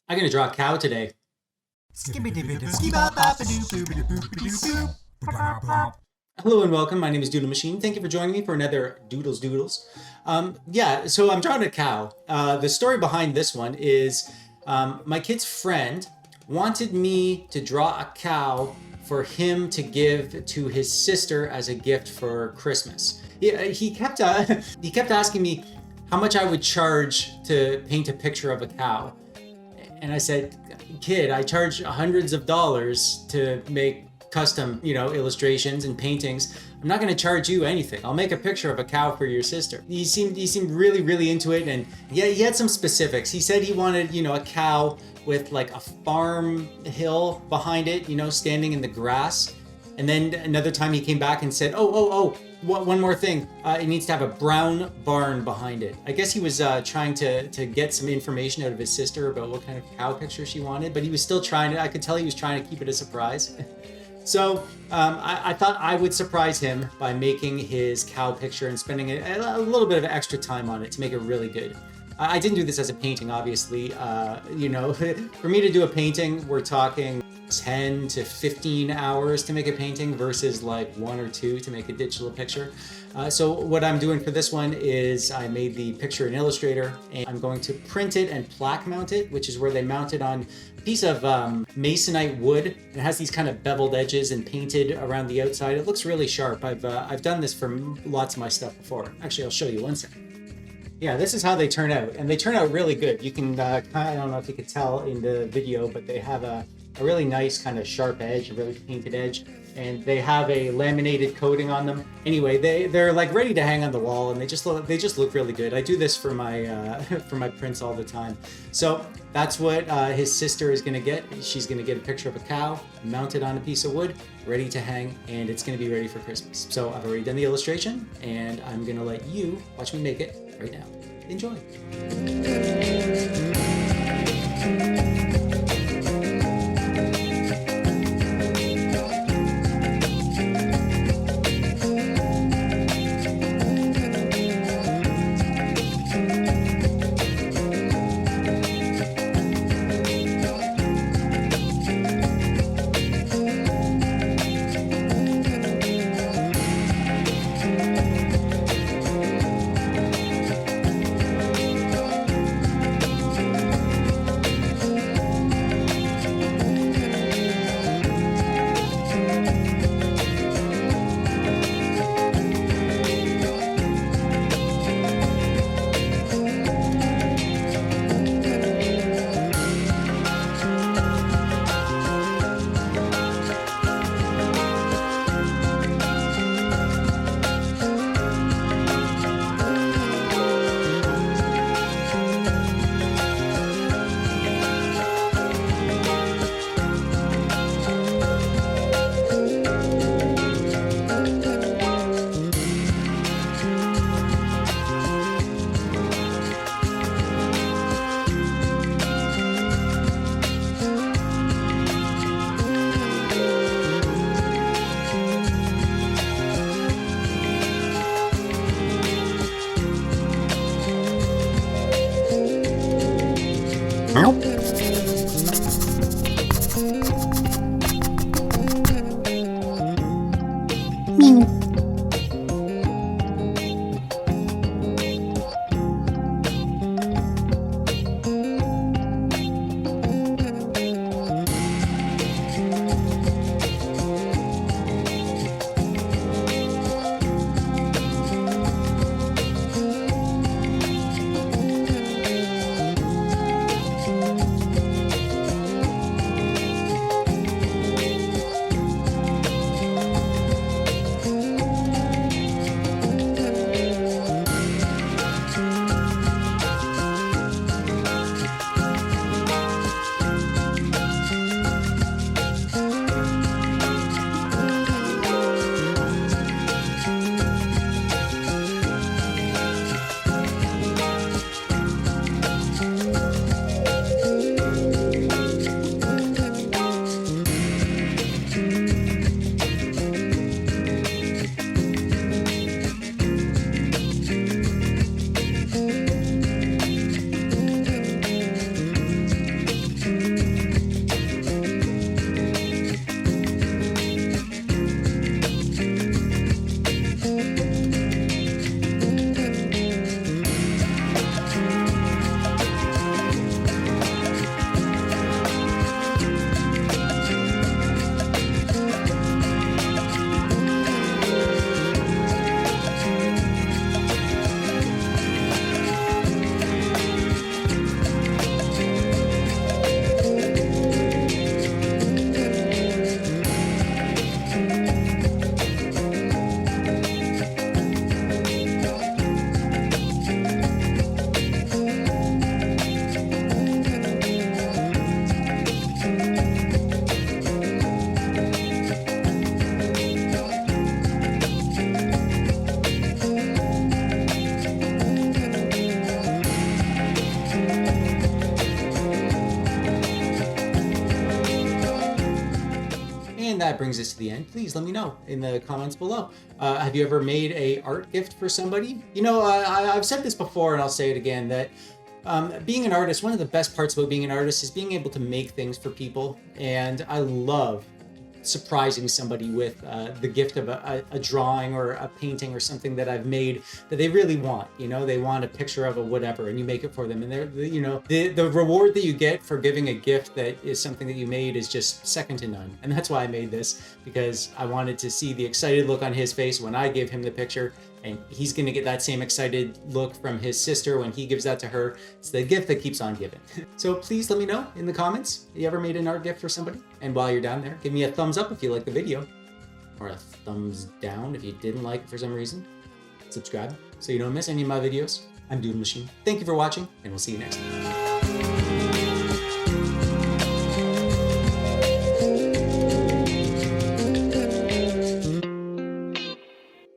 I'm going to draw a cow today. Hello and welcome. My name is Doodlemachine. Thank you for joining me for another Doodles. So I'm drawing a cow. The story behind this one is my kid's friend wanted me to draw a cow for him to give to his sister as a gift for Christmas. He kept asking me how much I would charge to paint a picture of a cow. And I said, kid, I charge hundreds of dollars to make custom, illustrations and paintings. I'm not going to charge you anything. I'll make a picture of a cow for your sister. He seemed really into it, and yeah, he had some specifics. He said he wanted, a cow with like a farm hill behind it, standing in the grass. And then another time he came back and said, one more thing. It needs to have a brown barn behind it. I guess he was trying to get some information out of his sister about what kind of cow picture she wanted, but he was still I could tell he was trying to keep it a surprise. So I thought I would surprise him by making his cow picture and spending a little bit of extra time on it to make it really good. I didn't do this as a painting, obviously. For me to do a painting, we're talking 10 to 15 hours to make a painting versus like 1 or 2 to make a digital picture. So what I'm doing for this one is I made the picture in Illustrator, and I'm going to print it and plaque mount it, which is where they mount it on a piece of masonite wood. It has these kind of beveled edges and painted around the outside. It looks really sharp. I've done this for lots of my stuff before. Actually, I'll show you one second. Yeah, this is how they turn out, and they turn out really good. You can, I don't know if you could tell in the video, but they have a really nice kind of sharp edge, a really painted edge, and they have a laminated coating on them. Anyway, they're like ready to hang on the wall, and they just look really good. I do this for my for my prints all the time. So that's what his sister is gonna get. She's gonna get a picture of a cow mounted on a piece of wood, ready to hang, and it's gonna be ready for Christmas. So I've already done the illustration, and I'm gonna let you watch me make it right now. Enjoy. that brings us to the end. Please let me know in the comments below. Have you ever made a art gift for somebody? You know, I've said this before and I'll say it again, that being an artist, one of the best parts about being an artist is being able to make things for people. And I love surprising somebody with the gift of a drawing or a painting or something that I've made that they really want. You know, they want a picture of a whatever, and you make it for them. And you know, the reward that you get for giving a gift that is something that you made is just second to none. And that's why I made this, because I wanted to see the excited look on his face when I give him the picture, and he's going to get that same excited look from his sister when he gives that to her. It's the gift that keeps on giving. So please let me know in the comments, you ever made an art gift for somebody? And while you're down there, give me a thumbs up if you like the video, or a thumbs down if you didn't like it for some reason. Subscribe so you don't miss any of my videos. I'm Doodlemachine. Thank you for watching, and we'll see you next time.